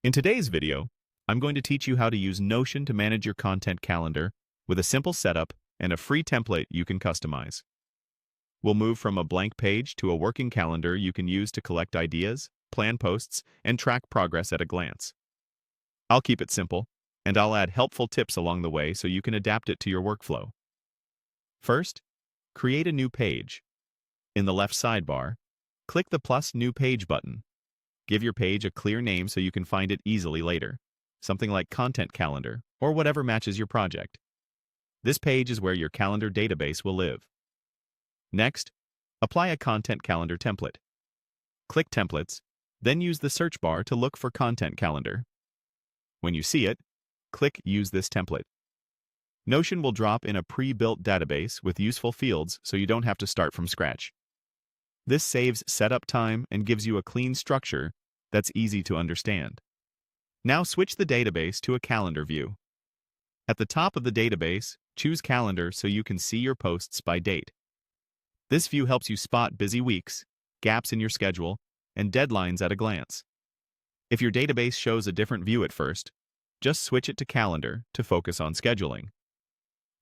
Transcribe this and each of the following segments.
In today's video, I'm going to teach you how to use Notion to manage your content calendar with a simple setup and a free template you can customize. We'll move from a blank page to a working calendar you can use to collect ideas, plan posts, and track progress at a glance. I'll keep it simple, and I'll add helpful tips along the way so you can adapt it to your workflow. First, create a new page. In the left sidebar, click the plus New Page button. Give your page a clear name so you can find it easily later, something like Content Calendar or whatever matches your project. This page is where your calendar database will live. Next, apply a Content Calendar template. Click Templates, then use the search bar to look for Content Calendar. When you see it, click Use this template. Notion will drop in a pre-built database with useful fields so you don't have to start from scratch. This saves setup time and gives you a clean structure that's easy to understand. Now switch the database to a calendar view. At the top of the database, choose Calendar so you can see your posts by date. This view helps you spot busy weeks, gaps in your schedule, and deadlines at a glance. If your database shows a different view at first, just switch it to Calendar to focus on scheduling.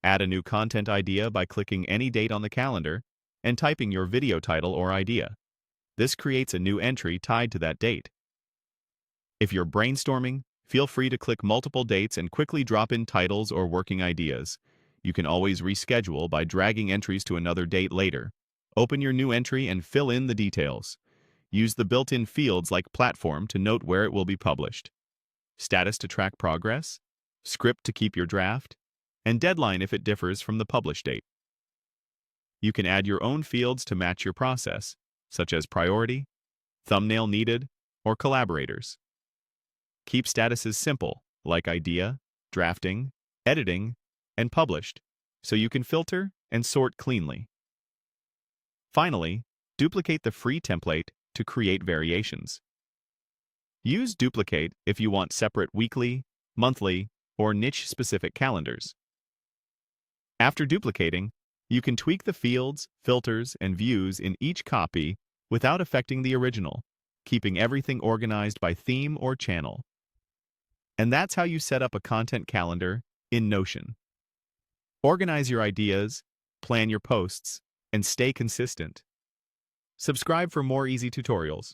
Add a new content idea by clicking any date on the calendar and typing your video title or idea. This creates a new entry tied to that date. If you're brainstorming, feel free to click multiple dates and quickly drop in titles or working ideas. You can always reschedule by dragging entries to another date later. Open your new entry and fill in the details. Use the built-in fields like platform to note where it will be published, status to track progress, script to keep your draft, and deadline if it differs from the publish date. You can add your own fields to match your process, such as priority, thumbnail needed, or collaborators. Keep statuses simple, like idea, drafting, editing, and published, so you can filter and sort cleanly. Finally, duplicate the free template to create variations. Use duplicate if you want separate weekly, monthly, or niche-specific calendars. After duplicating, you can tweak the fields, filters, and views in each copy without affecting the original, keeping everything organized by theme or channel. And that's how you set up a content calendar in Notion. Organize your ideas, plan your posts, and stay consistent. Subscribe for more easy tutorials.